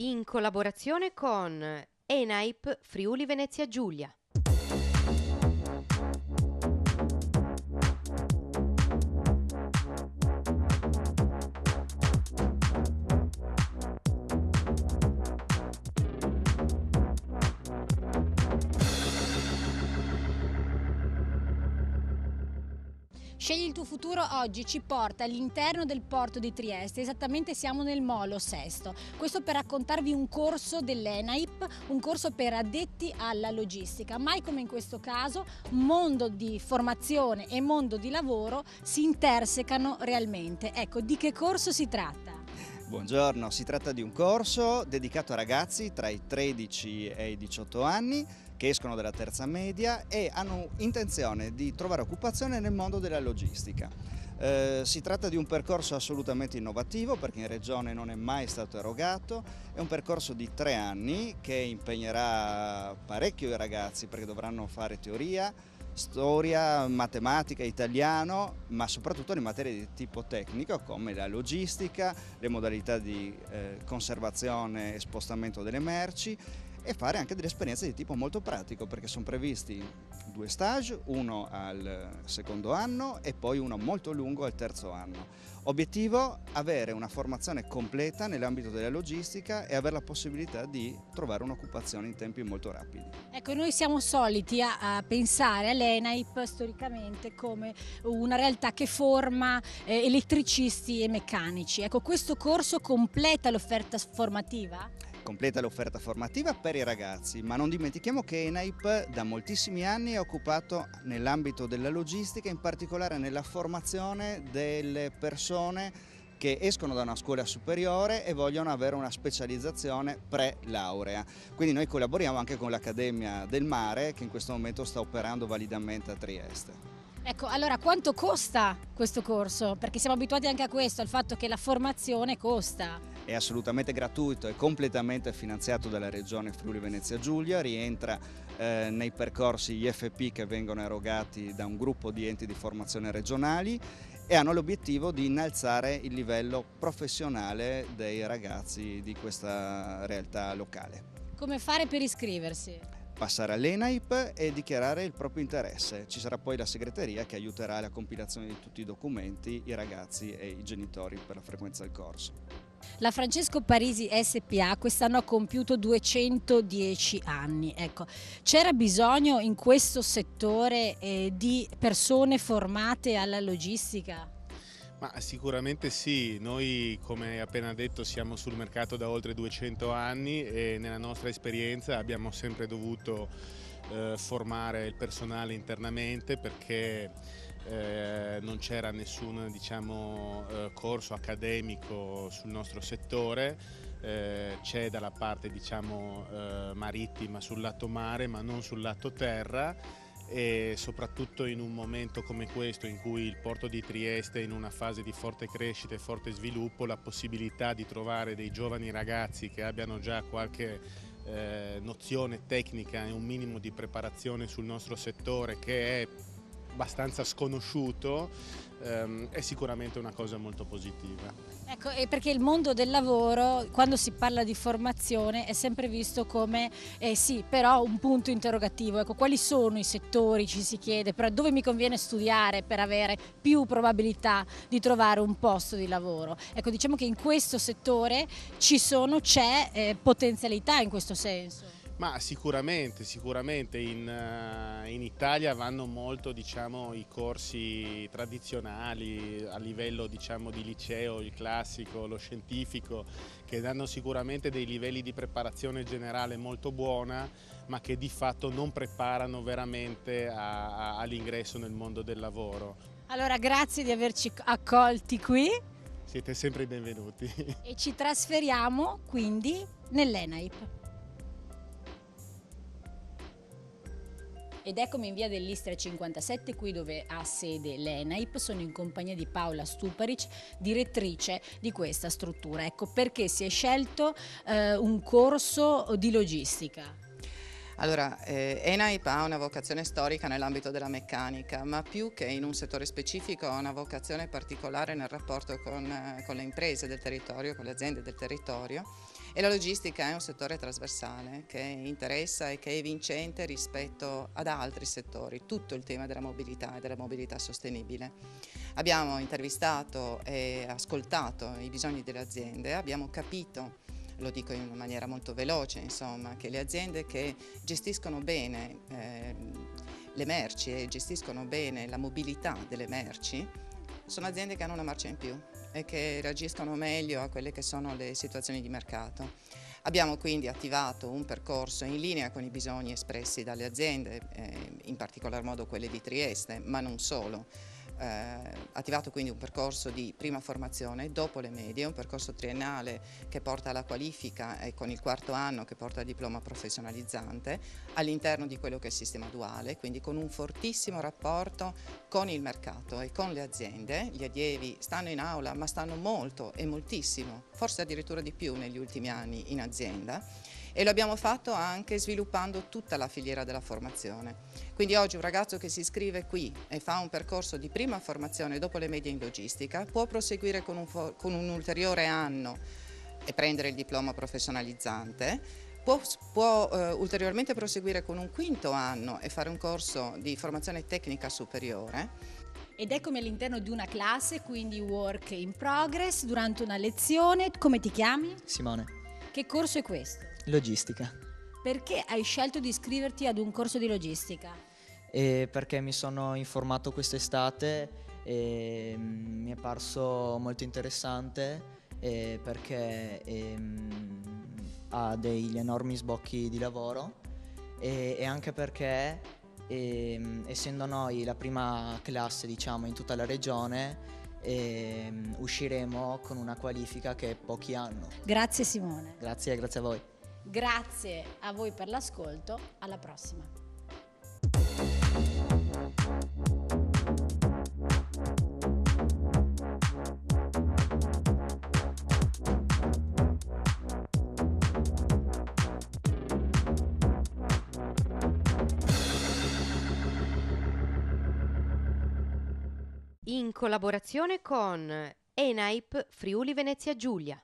in collaborazione con ENAIP Friuli Venezia Giulia. Scegli il tuo futuro oggi ci porta all'interno del porto di Trieste, esattamente siamo nel Molo Sesto. Questo per raccontarvi un corso dell'ENAIP, un corso per addetti alla logistica. Mai come in questo caso, mondo di formazione e mondo di lavoro si intersecano realmente. Ecco, di che corso si tratta? Buongiorno, si tratta di un corso dedicato a ragazzi tra i 13 e i 18 anni che escono dalla terza media e hanno intenzione di trovare occupazione nel mondo della logistica. Si tratta di un percorso assolutamente innovativo perché in regione non è mai stato erogato, è un percorso di 3 anni che impegnerà parecchio i ragazzi perché dovranno fare teoria, storia, matematica, italiano, ma soprattutto le materie di tipo tecnico come la logistica, le modalità di conservazione e spostamento delle merci e fare anche delle esperienze di tipo molto pratico perché sono previsti 2 stage, uno al secondo anno e poi uno molto lungo al terzo anno. Obiettivo: avere una formazione completa nell'ambito della logistica e avere la possibilità di trovare un'occupazione in tempi molto rapidi. Ecco, noi siamo soliti a pensare all'ENAIP storicamente come una realtà che forma elettricisti e meccanici. Ecco, questo corso completa l'offerta formativa? Completa l'offerta formativa per i ragazzi, ma non dimentichiamo che ENAIP da moltissimi anni è occupato nell'ambito della logistica, in particolare nella formazione delle persone che escono da una scuola superiore e vogliono avere una specializzazione pre-laurea. Quindi noi collaboriamo anche con l'Accademia del Mare che in questo momento sta operando validamente a Trieste. Ecco, allora quanto costa questo corso? Perché siamo abituati anche a questo, al fatto che la formazione costa. È assolutamente gratuito, è completamente finanziato dalla Regione Friuli Venezia Giulia, rientra nei percorsi IFP che vengono erogati da un gruppo di enti di formazione regionali e hanno l'obiettivo di innalzare il livello professionale dei ragazzi di questa realtà locale. Come fare per iscriversi? Passare all'ENAIP e dichiarare il proprio interesse. Ci sarà poi la segreteria che aiuterà alla compilazione di tutti i documenti, i ragazzi e i genitori per la frequenza del corso. La Francesco Parisi SPA quest'anno ha compiuto 210 anni. Ecco, c'era bisogno in questo settore di persone formate alla logistica? Ma sicuramente sì, noi come appena detto siamo sul mercato da oltre 200 anni e nella nostra esperienza abbiamo sempre dovuto formare il personale internamente perché non c'era nessun corso accademico sul nostro settore, c'è dalla parte marittima sul lato mare ma non sul lato terra. E soprattutto in un momento come questo in cui il porto di Trieste è in una fase di forte crescita e forte sviluppo, la possibilità di trovare dei giovani ragazzi che abbiano già qualche nozione tecnica e un minimo di preparazione sul nostro settore che è abbastanza sconosciuto è sicuramente una cosa molto positiva. Ecco, e perché il mondo del lavoro, quando si parla di formazione, è sempre visto come, sì, però un punto interrogativo. Ecco, quali sono i settori, ci si chiede, però dove mi conviene studiare per avere più probabilità di trovare un posto di lavoro? Ecco, diciamo che in questo settore c'è potenzialità in questo senso. Ma sicuramente in Italia vanno molto i corsi tradizionali a livello di liceo, il classico, lo scientifico, che danno sicuramente dei livelli di preparazione generale molto buona, ma che di fatto non preparano veramente all'ingresso nel mondo del lavoro. Allora, grazie di averci accolti qui. Siete sempre benvenuti. E ci trasferiamo quindi nell'ENAIP. Ed eccomi in via dell'Istria 57, qui dove ha sede l'ENAIP. Sono in compagnia di Paola Stuparic, direttrice di questa struttura. Ecco, perché si è scelto un corso di logistica? Allora, ENAIP ha una vocazione storica nell'ambito della meccanica, ma più che in un settore specifico ha una vocazione particolare nel rapporto con le imprese del territorio, con le aziende del territorio, E la logistica è un settore trasversale che interessa e che è vincente rispetto ad altri settori, tutto il tema della mobilità e della mobilità sostenibile. Abbiamo intervistato e ascoltato i bisogni delle aziende, abbiamo capito, lo dico in una maniera molto veloce, insomma, che le aziende che gestiscono bene le merci e gestiscono bene la mobilità delle merci sono aziende che hanno una marcia in più e che reagiscono meglio a quelle che sono le situazioni di mercato. Abbiamo quindi attivato un percorso in linea con i bisogni espressi dalle aziende, in particolar modo quelle di Trieste, ma non solo. Attivato quindi un percorso di prima formazione dopo le medie, un percorso triennale che porta alla qualifica e con il quarto anno che porta al diploma professionalizzante all'interno di quello che è il sistema duale, quindi con un fortissimo rapporto con il mercato e con le aziende. Gli allievi stanno in aula ma stanno molto e moltissimo, forse addirittura di più negli ultimi anni in azienda. E lo abbiamo fatto anche sviluppando tutta la filiera della formazione. Quindi oggi un ragazzo che si iscrive qui e fa un percorso di prima formazione dopo le medie in logistica può proseguire con un ulteriore anno e prendere il diploma professionalizzante, può ulteriormente proseguire con un quinto anno e fare un corso di formazione tecnica superiore. Ed eccomi all'interno di una classe, quindi work in progress, durante una lezione. Come ti chiami? Simone, Che corso è questo? logistica. Perché hai scelto di iscriverti ad un corso di logistica? E perché mi sono informato quest'estate e mi è parso molto interessante perché ha degli enormi sbocchi di lavoro e anche perché essendo noi la prima classe, diciamo, in tutta la regione, usciremo con una qualifica che pochi hanno. Grazie Simone. Grazie a voi. Grazie a voi per l'ascolto, alla prossima. In collaborazione con ENAIP Friuli Venezia Giulia.